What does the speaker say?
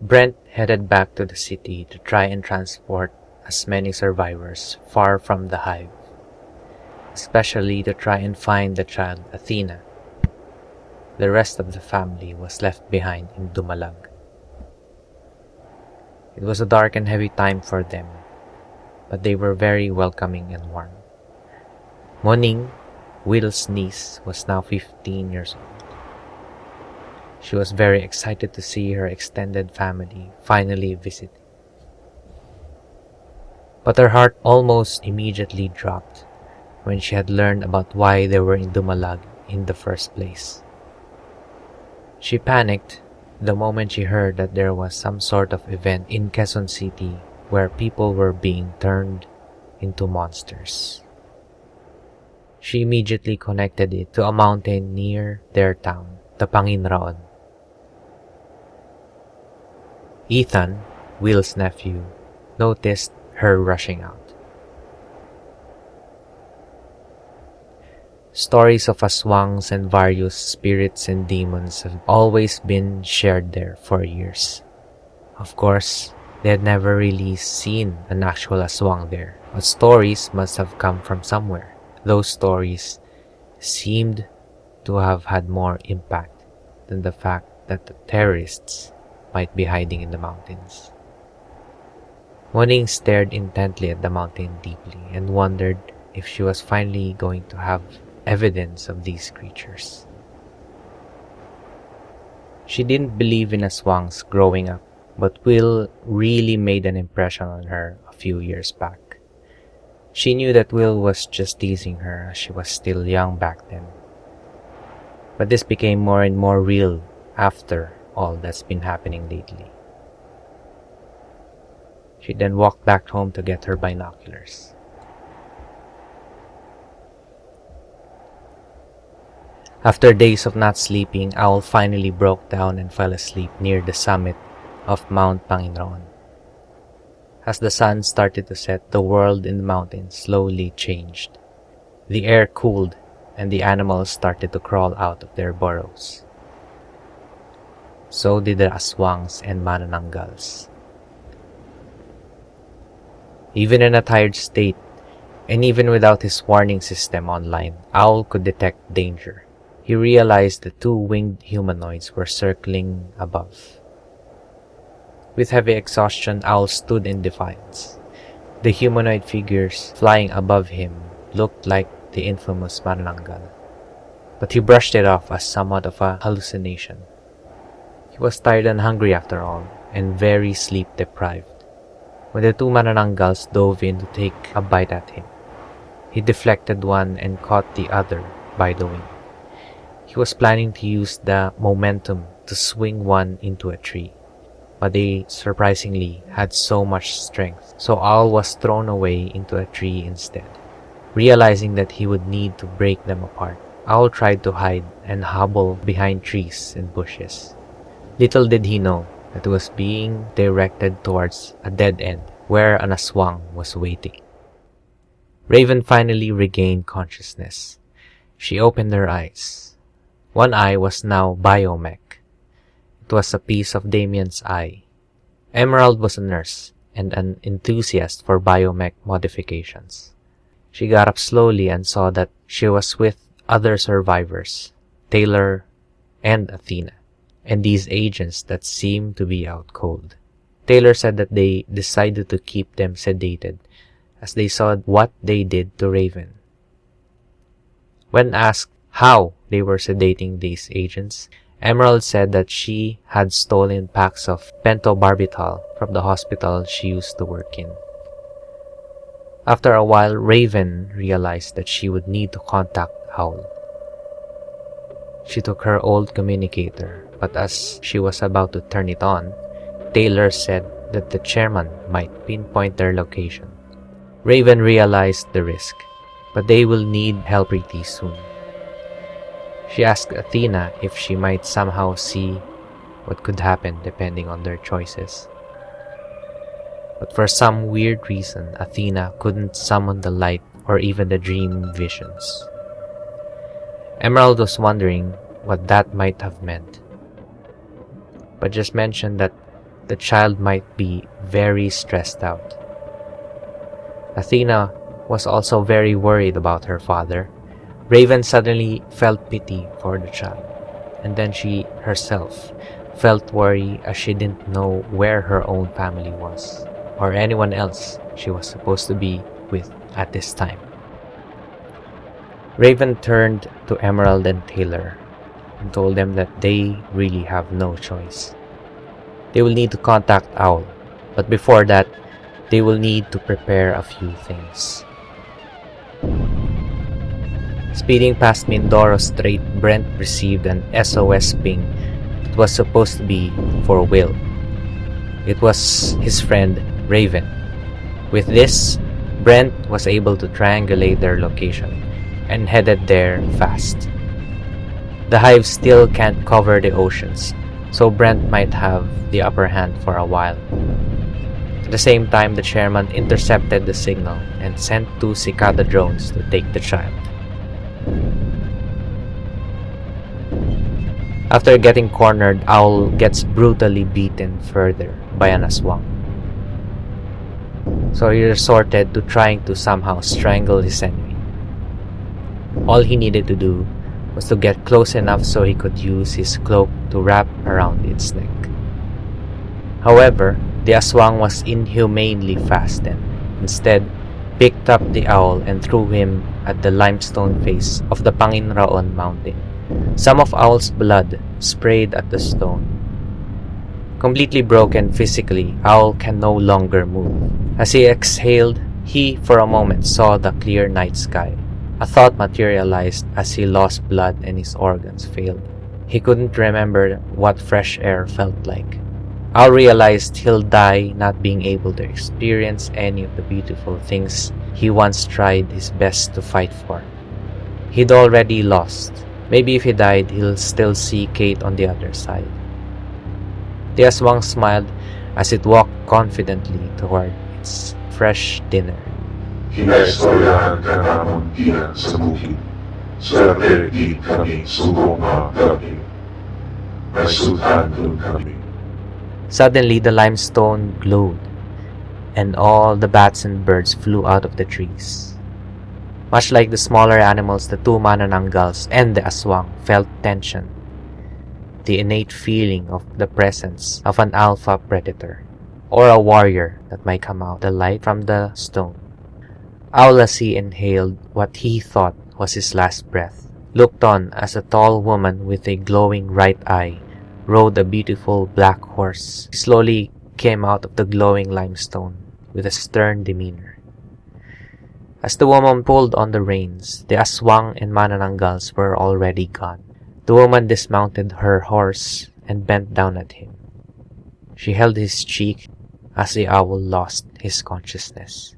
Brent headed back to the city to try and transport as many survivors far from the hive, especially to try and find the child Athena. The rest of the family was left behind in Dumalag. It was a dark and heavy time for them, but they were very welcoming and warm. Moning, Will's niece, was now 15 years old. She was very excited to see her extended family finally visit. But her heart almost immediately dropped when she had learned about why they were in Dumalag in the first place. She panicked the moment she heard that there was some sort of event in Quezon City where people were being turned into monsters. She immediately connected it to a mountain near their town, the Panginraon. Ethan, Will's nephew, noticed her rushing out. Stories of aswangs and various spirits and demons have always been shared there for years. Of course, they had never really seen an actual aswang there, but stories must have come from somewhere. Those stories seemed to have had more impact than the fact that the terrorists might be hiding in the mountains. Moning stared intently at the mountain deeply and wondered if she was finally going to have evidence of these creatures. She didn't believe in aswangs growing up, but Will really made an impression on her a few years back. She knew that Will was just teasing her as she was still young back then. But this became more and more real after all that's been happening lately. She then walked back home to get her binoculars. After days of not sleeping, Owl finally broke down and fell asleep near the summit of Mount Panginraon. As the sun started to set, the world in the mountains slowly changed. The air cooled and the animals started to crawl out of their burrows. So did the aswangs and manananggals. Even in a tired state, and even without his warning system online, Owl could detect danger. He realized the two winged humanoids were circling above. With heavy exhaustion, Owl stood in defiance. The humanoid figures flying above him looked like the infamous manananggal, but he brushed it off as somewhat of a hallucination. He was tired and hungry after all, and very sleep-deprived. When the two manananggals dove in to take a bite at him, he deflected one and caught the other by the wing. He was planning to use the momentum to swing one into a tree, but they surprisingly had so much strength, so Owl was thrown away into a tree instead. Realizing that he would need to break them apart, Owl tried to hide and hobble behind trees and bushes. Little did he know that it was being directed towards a dead end where an aswang was waiting. Raven finally regained consciousness. She opened her eyes. One eye was now biomech. It was a piece of Damien's eye. Emerald was a nurse and an enthusiast for biomech modifications. She got up slowly and saw that she was with other survivors, Taylor and Athena, and these agents that seemed to be out cold. Taylor said that they decided to keep them sedated as they saw what they did to Raven. When asked how they were sedating these agents, Emerald said that she had stolen packs of pentobarbital from the hospital she used to work in. After a while, Raven realized that she would need to contact Owl. She took her old communicator, but as she was about to turn it on, Taylor said that the chairman might pinpoint their location. Raven realized the risk, but they will need help pretty soon. She asked Athena if she might somehow see what could happen depending on their choices. But for some weird reason, Athena couldn't summon the light or even the dream visions. Emerald was wondering what that might have meant, but just mentioned that the child might be very stressed out. Athena was also very worried about her father. Raven suddenly felt pity for the child, and then she herself felt worry as she didn't know where her own family was, or anyone else she was supposed to be with at this time. Raven turned to Emerald and Taylor and told them that they really have no choice. They will need to contact Owl, but before that, they will need to prepare a few things. Speeding past Mindoro Strait, Brent received an SOS ping that was supposed to be for Will. It was his friend Raven. With this, Brent was able to triangulate their location and headed there fast. The Hive still can't cover the oceans, so Brent might have the upper hand for a while. At the same time, the chairman intercepted the signal and sent 2 cicada drones to take the child. After getting cornered, Owl gets brutally beaten further by an aswang. So he resorted to trying to somehow strangle his enemy. All he needed to do was to get close enough so he could use his cloak to wrap around its neck. However, the aswang was inhumanely fast and instead picked up the owl and threw him at the limestone face of the Panginraon mountain. Some of Owl's blood sprayed at the stone. Completely broken physically, Owl can no longer move. As he exhaled, he for a moment saw the clear night sky. A thought materialized as he lost blood and his organs failed. He couldn't remember what fresh air felt like. Owl realized he'll die not being able to experience any of the beautiful things he once tried his best to fight for. He'd already lost. Maybe if he died, he'll still see Kate on the other side. The aswang smiled as it walked confidently toward its fresh dinner. Kinaistoryahan ka namon diyan sa bukid. Sa perigid kami subong mga gabi. May sultan doon kami. Suddenly, the limestone glowed, and all the bats and birds flew out of the trees. Much like the smaller animals, the 2 manananggals and the aswang felt tension, the innate feeling of the presence of an alpha predator, or a warrior that might come out the light from the stone. Owl, as he inhaled what he thought was his last breath, looked on as a tall woman with a glowing right eye rode a beautiful black horse. He slowly came out of the glowing limestone with a stern demeanor. As the woman pulled on the reins, the aswang and manananggals were already gone. The woman dismounted her horse and bent down at him. She held his cheek as the owl lost his consciousness.